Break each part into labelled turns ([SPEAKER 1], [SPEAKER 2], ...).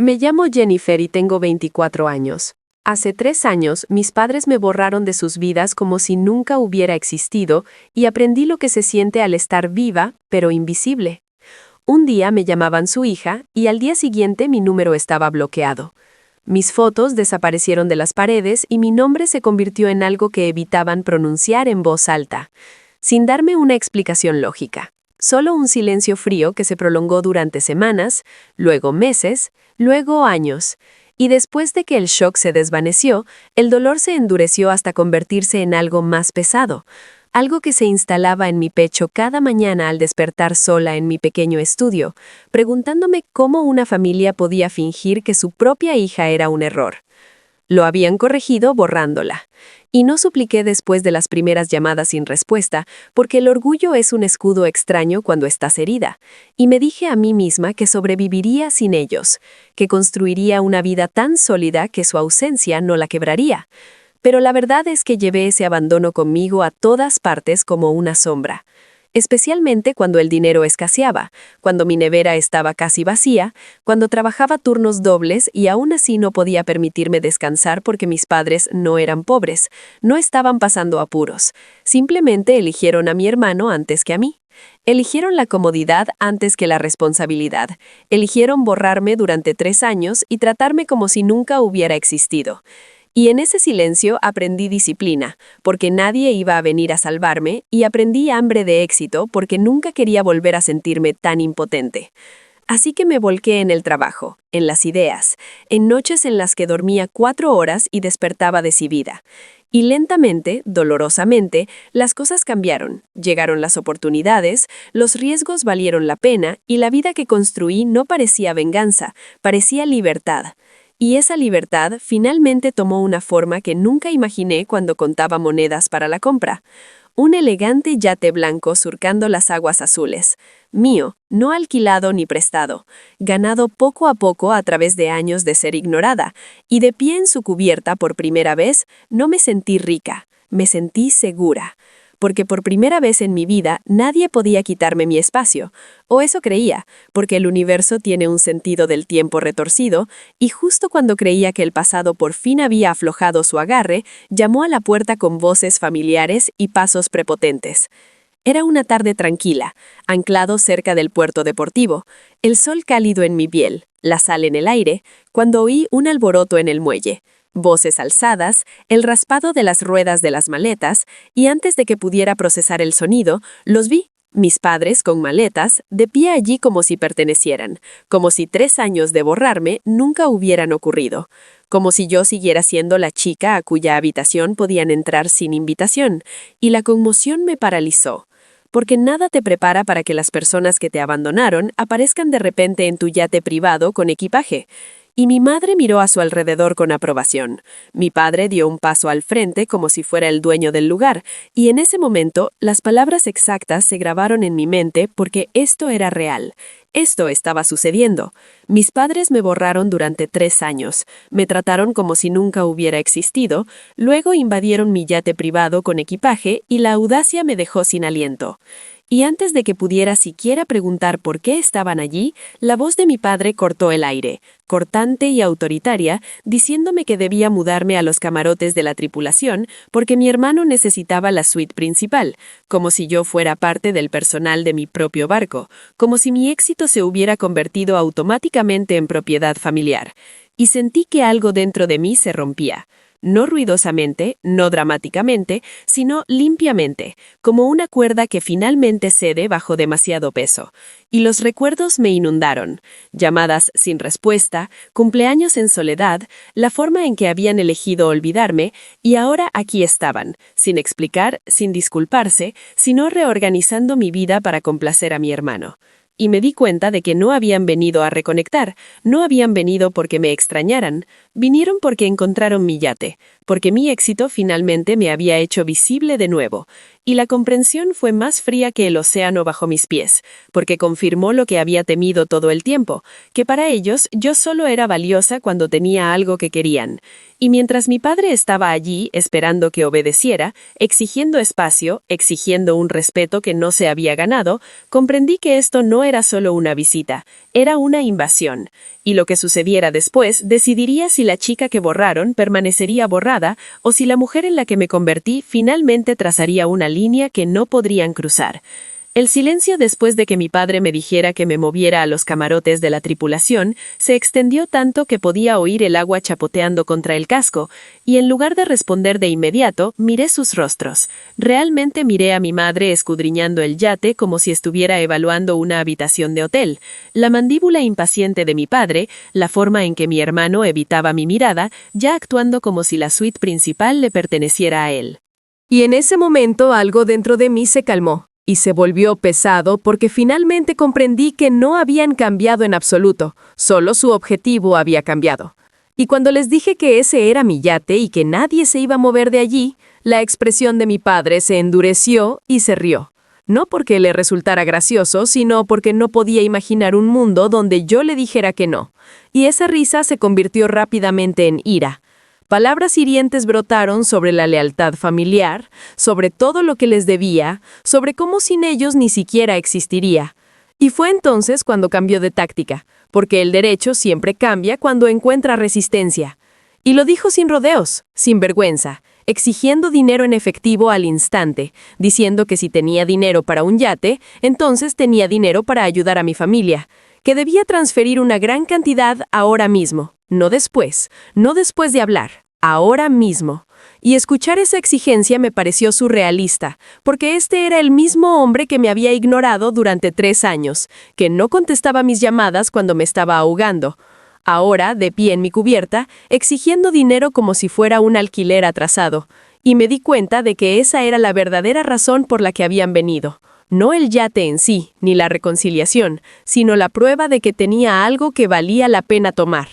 [SPEAKER 1] Me llamo Jennifer y tengo 24 años. Hace 3 años, mis padres me borraron de sus vidas como si nunca hubiera existido y aprendí lo que se siente al estar viva, pero invisible. Un día me llamaban su hija y al día siguiente mi número estaba bloqueado. Mis fotos desaparecieron de las paredes y mi nombre se convirtió en algo que evitaban pronunciar en voz alta, sin darme una explicación lógica. Solo un silencio frío que se prolongó durante semanas, luego meses, luego años. Y después de que el shock se desvaneció, el dolor se endureció hasta convertirse en algo más pesado, algo que se instalaba en mi pecho cada mañana al despertar sola en mi pequeño estudio, preguntándome cómo una familia podía fingir que su propia hija era un error. Lo habían corregido borrándola. Y no supliqué después de las primeras llamadas sin respuesta, porque el orgullo es un escudo extraño cuando estás herida, y me dije a mí misma que sobreviviría sin ellos, que construiría una vida tan sólida que su ausencia no la quebraría. Pero la verdad es que llevé ese abandono conmigo a todas partes como una sombra. Especialmente cuando el dinero escaseaba, cuando mi nevera estaba casi vacía, cuando trabajaba turnos dobles y aún así no podía permitirme descansar porque mis padres no eran pobres, no estaban pasando apuros. Simplemente eligieron a mi hermano antes que a mí. Eligieron la comodidad antes que la responsabilidad. Eligieron borrarme durante 3 años y tratarme como si nunca hubiera existido. Y en ese silencio aprendí disciplina, porque nadie iba a venir a salvarme, y aprendí hambre de éxito porque nunca quería volver a sentirme tan impotente. Así que me volqué en el trabajo, en las ideas, en noches en las que dormía 4 horas y despertaba decidida. Y lentamente, dolorosamente, las cosas cambiaron. Llegaron las oportunidades, los riesgos valieron la pena y la vida que construí no parecía venganza, parecía libertad. Y esa libertad finalmente tomó una forma que nunca imaginé cuando contaba monedas para la compra. Un elegante yate blanco surcando las aguas azules. Mío, no alquilado ni prestado, ganado poco a poco a través de años de ser ignorada, y de pie en su cubierta por primera vez, no me sentí rica, me sentí segura. Porque por primera vez en mi vida nadie podía quitarme mi espacio, o eso creía, porque el universo tiene un sentido del tiempo retorcido, y justo cuando creía que el pasado por fin había aflojado su agarre, llamó a la puerta con voces familiares y pasos prepotentes. Era una tarde tranquila, anclado cerca del puerto deportivo, el sol cálido en mi piel, la sal en el aire, cuando oí un alboroto en el muelle. Voces alzadas, el raspado de las ruedas de las maletas, y antes de que pudiera procesar el sonido, los vi, mis padres con maletas, de pie allí como si pertenecieran, como si 3 años de borrarme nunca hubieran ocurrido, como si yo siguiera siendo la chica a cuya habitación podían entrar sin invitación, y la conmoción me paralizó. Porque nada te prepara para que las personas que te abandonaron aparezcan de repente en tu yate privado con equipaje. Y mi madre miró a su alrededor con aprobación. Mi padre dio un paso al frente como si fuera el dueño del lugar, y en ese momento las palabras exactas se grabaron en mi mente porque esto era real. Esto estaba sucediendo. Mis padres me borraron durante 3 años, me trataron como si nunca hubiera existido, luego invadieron mi yate privado con equipaje y la audacia me dejó sin aliento. Y antes de que pudiera siquiera preguntar por qué estaban allí, la voz de mi padre cortó el aire, cortante y autoritaria, diciéndome que debía mudarme a los camarotes de la tripulación porque mi hermano necesitaba la suite principal, como si yo fuera parte del personal de mi propio barco, como si mi éxito se hubiera convertido automáticamente en propiedad familiar. Y sentí que algo dentro de mí se rompía. No ruidosamente, no dramáticamente, sino limpiamente, como una cuerda que finalmente cede bajo demasiado peso. Y los recuerdos me inundaron. Llamadas sin respuesta, cumpleaños en soledad, la forma en que habían elegido olvidarme, y ahora aquí estaban, sin explicar, sin disculparse, sino reorganizando mi vida para complacer a mi hermano. Y me di cuenta de que no habían venido a reconectar, no habían venido porque me extrañaran, vinieron porque encontraron mi yate, porque mi éxito finalmente me había hecho visible de nuevo, y la comprensión fue más fría que el océano bajo mis pies, porque confirmó lo que había temido todo el tiempo, que para ellos yo solo era valiosa cuando tenía algo que querían. Y mientras mi padre estaba allí esperando que obedeciera, exigiendo espacio, exigiendo un respeto que no se había ganado, comprendí que esto no era solo una visita, era una invasión. Y lo que sucediera después decidiría si la chica que borraron permanecería borrada o si la mujer en la que me convertí finalmente trazaría una línea que no podrían cruzar. El silencio después de que mi padre me dijera que me moviera a los camarotes de la tripulación se extendió tanto que podía oír el agua chapoteando contra el casco, y en lugar de responder de inmediato, miré sus rostros. Realmente miré a mi madre escudriñando el yate como si estuviera evaluando una habitación de hotel, la mandíbula impaciente de mi padre, la forma en que mi hermano evitaba mi mirada, ya actuando como si la suite principal le perteneciera a él. Y en ese momento algo dentro de mí se calmó. Y se volvió pesado porque finalmente comprendí que no habían cambiado en absoluto, solo su objetivo había cambiado. Y cuando les dije que ese era mi yate y que nadie se iba a mover de allí, la expresión de mi padre se endureció y se rió. No porque le resultara gracioso, sino porque no podía imaginar un mundo donde yo le dijera que no. Y esa risa se convirtió rápidamente en ira. Palabras hirientes brotaron sobre la lealtad familiar, sobre todo lo que les debía, sobre cómo sin ellos ni siquiera existiría. Y fue entonces cuando cambió de táctica, porque el derecho siempre cambia cuando encuentra resistencia. Y lo dijo sin rodeos, sin vergüenza, exigiendo dinero en efectivo al instante, diciendo que si tenía dinero para un yate, entonces tenía dinero para ayudar a mi familia, que debía transferir una gran cantidad ahora mismo, no después de hablar. Ahora mismo. Y escuchar esa exigencia me pareció surrealista, porque este era el mismo hombre que me había ignorado durante 3 años, que no contestaba mis llamadas cuando me estaba ahogando. Ahora, de pie en mi cubierta, exigiendo dinero como si fuera un alquiler atrasado. Y me di cuenta de que esa era la verdadera razón por la que habían venido. No el yate en sí, ni la reconciliación, sino la prueba de que tenía algo que valía la pena tomar.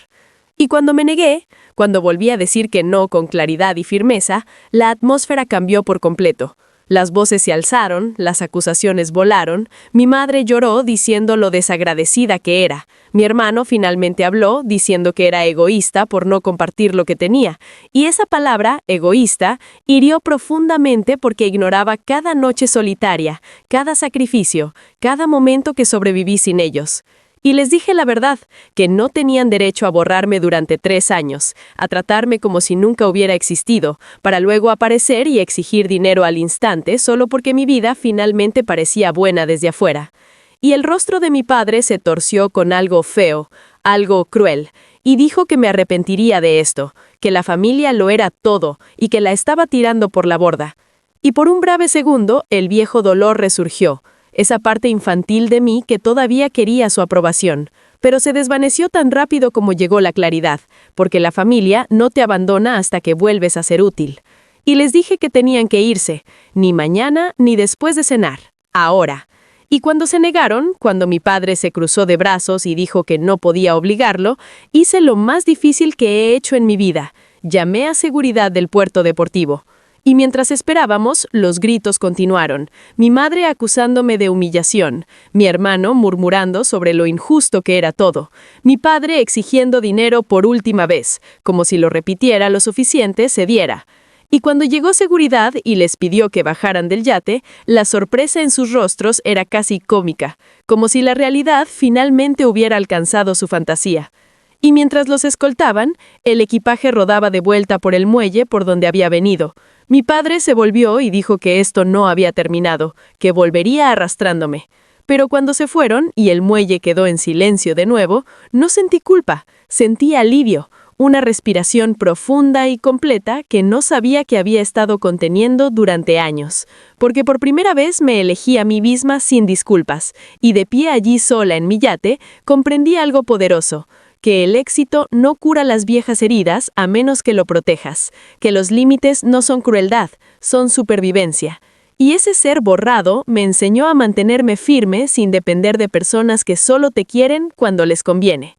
[SPEAKER 1] Y cuando me negué, cuando volví a decir que no con claridad y firmeza, la atmósfera cambió por completo. Las voces se alzaron, las acusaciones volaron, mi madre lloró diciendo lo desagradecida que era, mi hermano finalmente habló diciendo que era egoísta por no compartir lo que tenía, y esa palabra, egoísta, hirió profundamente porque ignoraba cada noche solitaria, cada sacrificio, cada momento que sobreviví sin ellos. Y les dije la verdad, que no tenían derecho a borrarme durante 3 años, a tratarme como si nunca hubiera existido, para luego aparecer y exigir dinero al instante solo porque mi vida finalmente parecía buena desde afuera. Y el rostro de mi padre se torció con algo feo, algo cruel, y dijo que me arrepentiría de esto, que la familia lo era todo y que la estaba tirando por la borda. Y por un breve segundo, el viejo dolor resurgió, esa parte infantil de mí que todavía quería su aprobación, pero se desvaneció tan rápido como llegó la claridad, porque la familia no te abandona hasta que vuelves a ser útil. Y les dije que tenían que irse, ni mañana ni después de cenar, ahora. Y cuando se negaron, cuando mi padre se cruzó de brazos y dijo que no podía obligarlo, hice lo más difícil que he hecho en mi vida, llamé a seguridad del puerto deportivo. Y mientras esperábamos, los gritos continuaron, mi madre acusándome de humillación, mi hermano murmurando sobre lo injusto que era todo, mi padre exigiendo dinero por última vez, como si lo repitiera lo suficiente se diera. Y cuando llegó seguridad y les pidió que bajaran del yate, la sorpresa en sus rostros era casi cómica, como si la realidad finalmente hubiera alcanzado su fantasía. Y mientras los escoltaban, el equipaje rodaba de vuelta por el muelle por donde había venido. Mi padre se volvió y dijo que esto no había terminado, que volvería arrastrándome. Pero cuando se fueron y el muelle quedó en silencio de nuevo, no sentí culpa, sentí alivio, una respiración profunda y completa que no sabía que había estado conteniendo durante años, porque por primera vez me elegí a mí misma sin disculpas, y de pie allí sola en mi yate, comprendí algo poderoso, que el éxito no cura las viejas heridas a menos que lo protejas, que los límites no son crueldad, son supervivencia. Y ese ser borrado me enseñó a mantenerme firme sin depender de personas que solo te quieren cuando les conviene.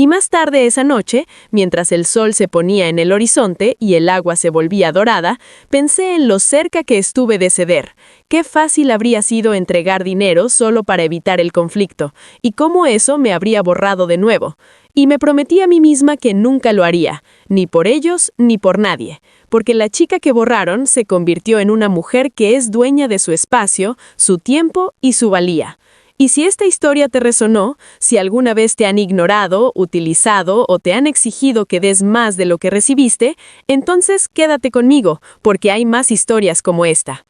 [SPEAKER 1] Y más tarde esa noche, mientras el sol se ponía en el horizonte y el agua se volvía dorada, pensé en lo cerca que estuve de ceder. Qué fácil habría sido entregar dinero solo para evitar el conflicto, y cómo eso me habría borrado de nuevo. Y me prometí a mí misma que nunca lo haría, ni por ellos ni por nadie, porque la chica que borraron se convirtió en una mujer que es dueña de su espacio, su tiempo y su valía. Y si esta historia te resonó, si alguna vez te han ignorado, utilizado o te han exigido que des más de lo que recibiste, entonces quédate conmigo, porque hay más historias como esta.